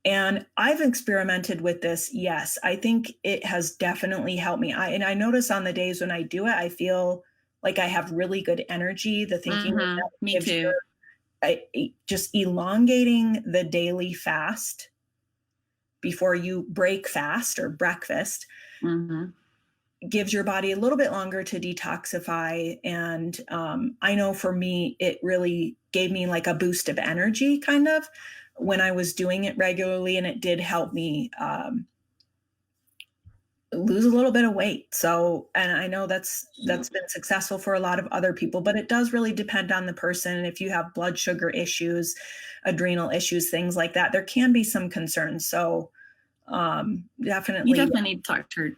And I've experimented with this. Yes, I think it has definitely helped me. I notice on the days when I do it, I feel like I have really good energy. The thinking that
me too.
Just elongating the daily fast before you break fast or breakfast gives your body a little bit longer to detoxify. And I know for me, it really gave me like a boost of energy kind of when I was doing it regularly, and it did help me lose a little bit of weight. So, and I know that's been successful for a lot of other people, but it does really depend on the person. If you have blood sugar issues, adrenal issues, things like that, there can be some concerns. So definitely.
You definitely need to talk to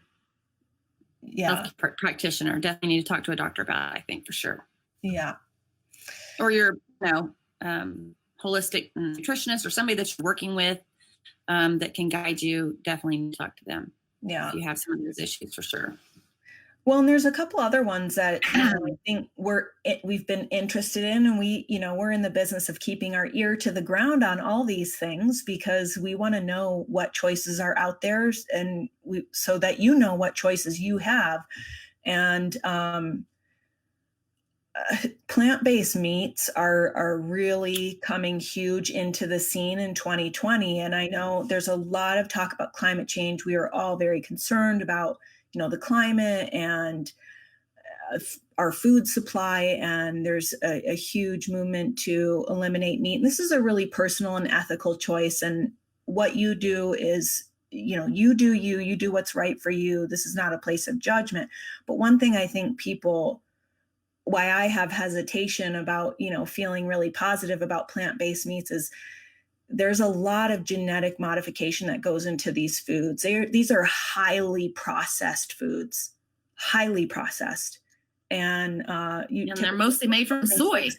health practitioner. Definitely need to talk to a doctor about it, I think, for sure.
Yeah.
Or your, holistic nutritionist or somebody that you're working with that can guide you. Definitely need to talk to them.
Yeah.
If you have some of those issues, for sure.
Well, and there's a couple other ones that I think we've been interested in, and we're in the business of keeping our ear to the ground on all these things because we want to know what choices are out there, and so that what choices you have. And plant-based meats are really coming huge into the scene in 2020. And I know there's a lot of talk about climate change. We are all very concerned about, the climate and our food supply. And there's a huge movement to eliminate meat. And this is a really personal and ethical choice. And what you do is, you do what's right for you. This is not a place of judgment. But one thing I think why I have hesitation about, feeling really positive about plant-based meats is there's a lot of genetic modification that goes into these foods. These are highly processed foods, highly processed. And
they're mostly made from soy,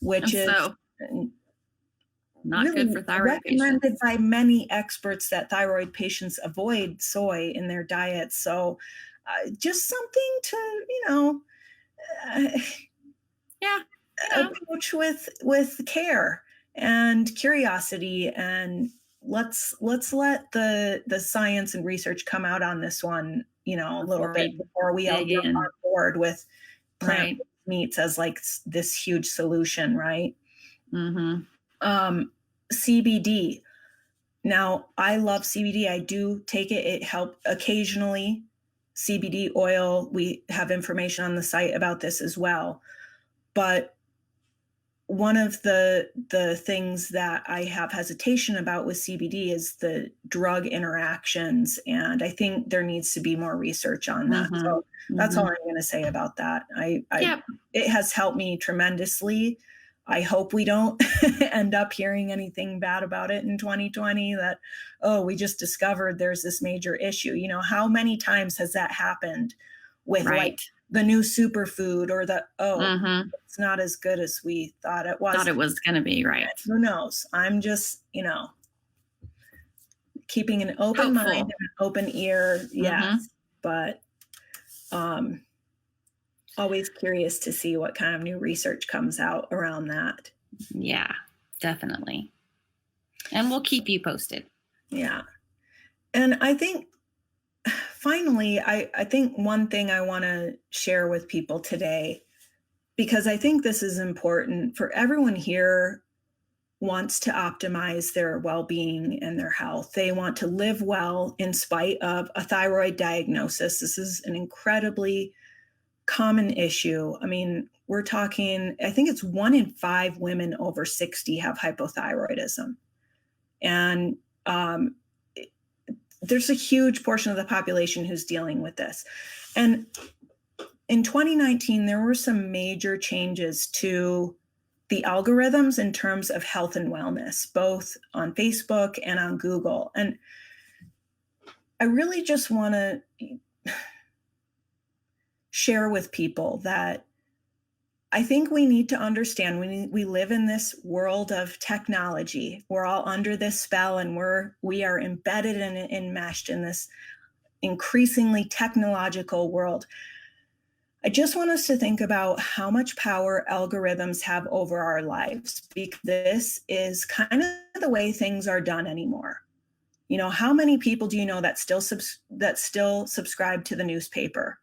which is
not really good for thyroid
recommended
patients.
By many experts that thyroid patients avoid soy in their diet. So just something to, approach with care and curiosity, and let's let the science and research come out on this one, a little bit before we all get on board with plant meats as like this huge solution, right? CBD. Now, I love CBD. I do take it. It helps occasionally. CBD oil, we have information on the site about this as well. But one of the things that I have hesitation about with CBD is the drug interactions, and I think there needs to be more research on that.
Mhm.
So that's all
Mhm.
I'm going to say about that.
Yep.
It has helped me tremendously. I hope we don't end up hearing anything bad about it in 2020, that, oh, we just discovered there's this major issue. You know, how many times has that happened with like
Right.
the new superfood, or the, oh,
Mhm.
it's not as good as we thought it was.
Thought it was gonna be, right.
Who knows? I'm just, keeping an open mind and
Hopeful.
an open ear.
Mhm.
Yes. But um, always curious to see what kind of new research comes out around that.
Yeah, definitely. And we'll keep you posted.
Yeah. And I think finally, I think one thing I want to share with people today, because I think this is important for everyone here, wants to optimize their well-being and their health. They want to live well in spite of a thyroid diagnosis. This is an incredibly common issue. I mean, we're talking, I think it's 1 in 5 women over 60 have hypothyroidism. And um, there's a huge portion of the population who's dealing with this. And in 2019, there were some major changes to the algorithms in terms of health and wellness, both on Facebook and on Google. And I really just want to share with people that I think we need to understand we live in this world of technology. We're all under this spell, and we are embedded and enmeshed in this increasingly technological world. I just want us to think about how much power algorithms have over our lives, because this is kind of the way things are done anymore. You know, how many people do you know that still subscribe to the newspaper?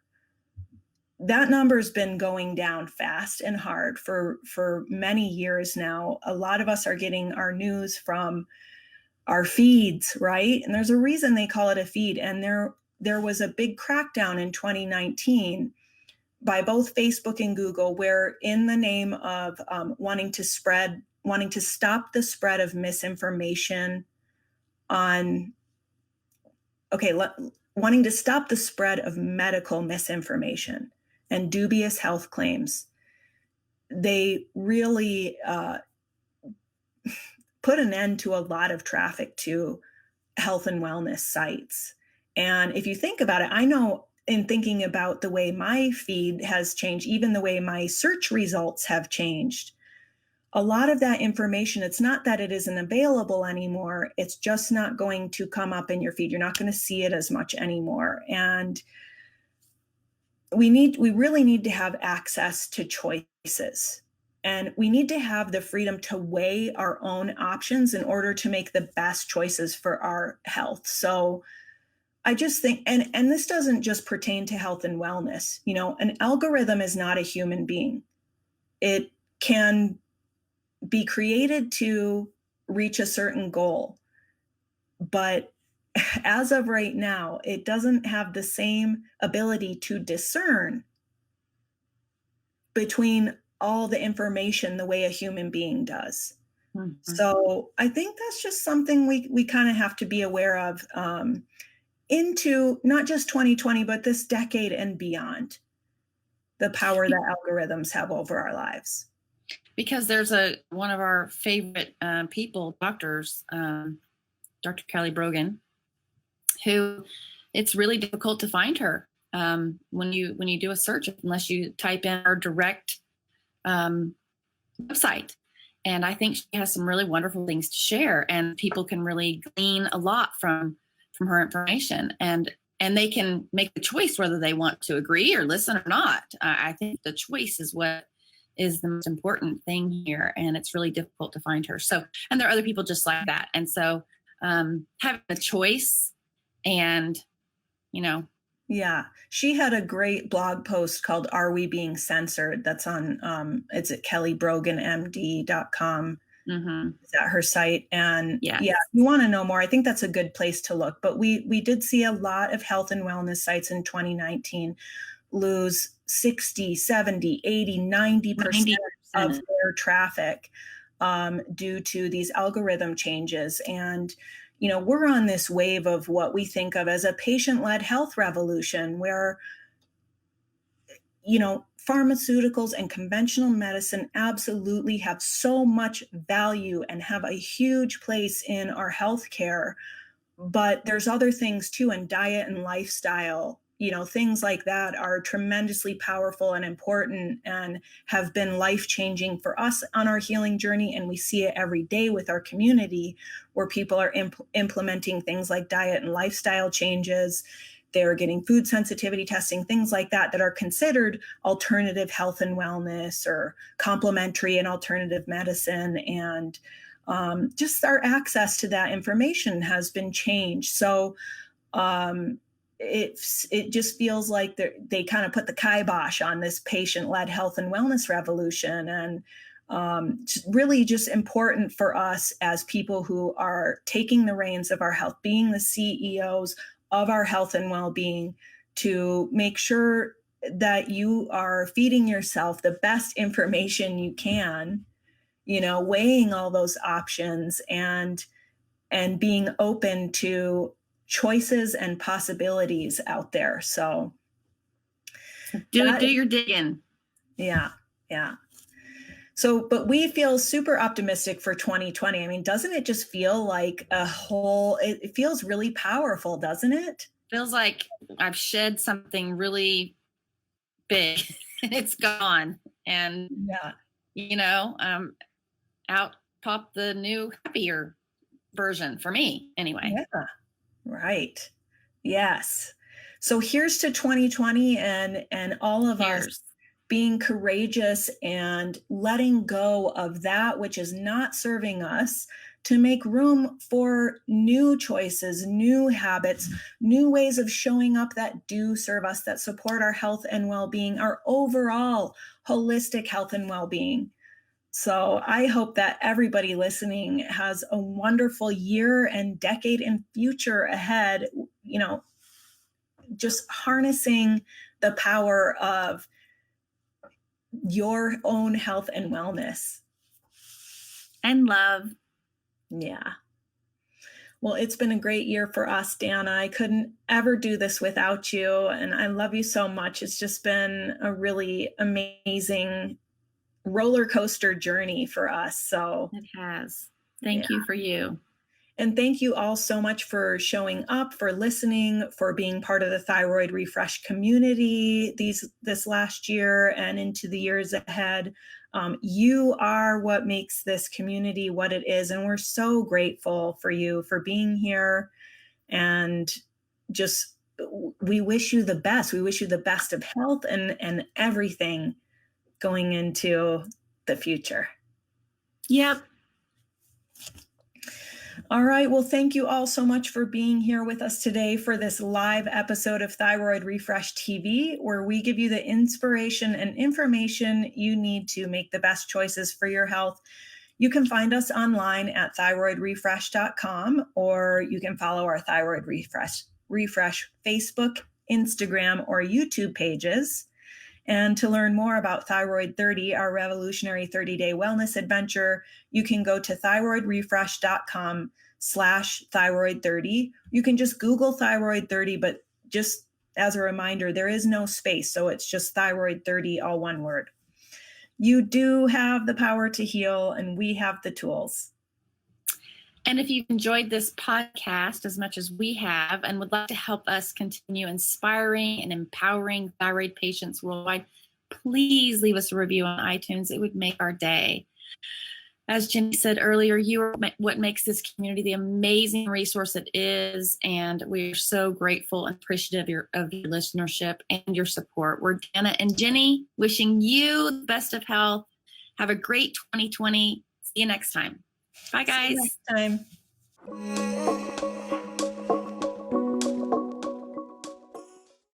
That number has been going down fast and hard for many years now. A lot of us are getting our news from our feeds, right? And there's a reason they call it a feed. And there was a big crackdown in 2019 by both Facebook and Google, where in the name of wanting to stop the spread of misinformation wanting to stop the spread of medical misinformation and dubious health claims, they really put an end to a lot of traffic to health and wellness sites. And if you think about it, I know in thinking about the way my feed has changed, even the way my search results have changed, a lot of that information, it's not that it isn't available anymore. It's just not going to come up in your feed. You're not going to see it as much anymore. And we really need to have access to choices. And we need to have the freedom to weigh our own options in order to make the best choices for our health. So I just think, and this doesn't just pertain to health and wellness. You know, an algorithm is not a human being. It can be created to reach a certain goal, but as of right now, it doesn't have the same ability to discern between all the information the way a human being does.
Mhm.
So I think that's just something we kind of have to be aware of into not just 2020, but this decade and beyond, the power that algorithms have over our lives.
Because there's one of our favorite people, doctors, Dr. Kelly Brogan, who it's really difficult to find her when you do a search, unless you type in our direct website. And I think she has some really wonderful things to share, and people can really glean a lot from her information, and they can make the choice whether they want to agree or listen or not. I think the choice is what is the most important thing here, and it's really difficult to find her. So, and there are other people just like that. And so having a choice, and
Yeah, she had a great blog post called "Are We Being Censored?" That's on it's at kellybroganmd.com.
mm-hmm.
Is that her site? And
Yes.
Yeah, if you want to know more, I think that's a good place to look. But we did see a lot of health and wellness sites in 2019 lose 60, 70, 80, 90%. of their traffic due to these algorithm changes. And, we're on this wave of what we think of as a patient-led health revolution where, pharmaceuticals and conventional medicine absolutely have so much value and have a huge place in our healthcare. But there's other things too, and diet and lifestyle, things like that are tremendously powerful and important and have been life-changing for us on our healing journey. And we see it every day with our community where people are implementing things like diet and lifestyle changes. They're getting food sensitivity testing, things like that are considered alternative health and wellness or complementary and alternative medicine. And just our access to that information has been changed. So it just feels like they kind of put the kibosh on this patient-led health and wellness revolution. And really just important for us as people who are taking the reins of our health, being the CEOs of our health and well-being, to make sure that you are feeding yourself the best information you can, weighing all those options and being open to choices and possibilities out there. So
do your digging.
Yeah. So, but we feel super optimistic for 2020. I mean, doesn't it just feel like it feels really powerful, doesn't it?
Feels like I've shed something really big and it's gone. And, out popped the new happier version for me anyway.
Yeah, right. Yes. So here's to 2020 and all of us being courageous and letting go of that which is not serving us to make room for new choices, new habits, new ways of showing up that do serve us, that support our health and well-being, our overall holistic health and well-being. So I hope that everybody listening has a wonderful year and decade and future ahead, just harnessing the power of your own health and wellness.
And love.
Yeah. Well, it's been a great year for us, Danna. I couldn't ever do this without you. And I love you so much. It's just been a really amazing roller coaster journey for us. So
it has. Thank you for you.
And thank you all so much for showing up, for listening, for being part of the Thyroid Refresh community this last year and into the years ahead. You are what makes this community what it is. And we're so grateful for you for being here. And just, we wish you the best. We wish you the best of health and everything going into the future.
Yep.
All right. Well, thank you all so much for being here with us today for this live episode of Thyroid Refresh TV, where we give you the inspiration and information you need to make the best choices for your health. You can find us online at thyroidrefresh.com, or you can follow our Thyroid Refresh Facebook, Instagram, or YouTube pages. And to learn more about Thyroid 30, our revolutionary 30-day wellness adventure, you can go to thyroidrefresh.com/thyroid30. You can just Google Thyroid 30, but just as a reminder, there is no space. So it's just Thyroid 30, all one word. You do have the power to heal, and we have the tools.
And if you've enjoyed this podcast as much as we have and would like to help us continue inspiring and empowering thyroid patients worldwide, please leave us a review on iTunes. It would make our day. As Ginny said earlier, you are what makes this community the amazing resource it is. And we're so grateful and appreciative of your listenership and your support. We're Danna and Ginny wishing you the best of health. Have a great 2020. See you next time. Bye, guys.
See you next time.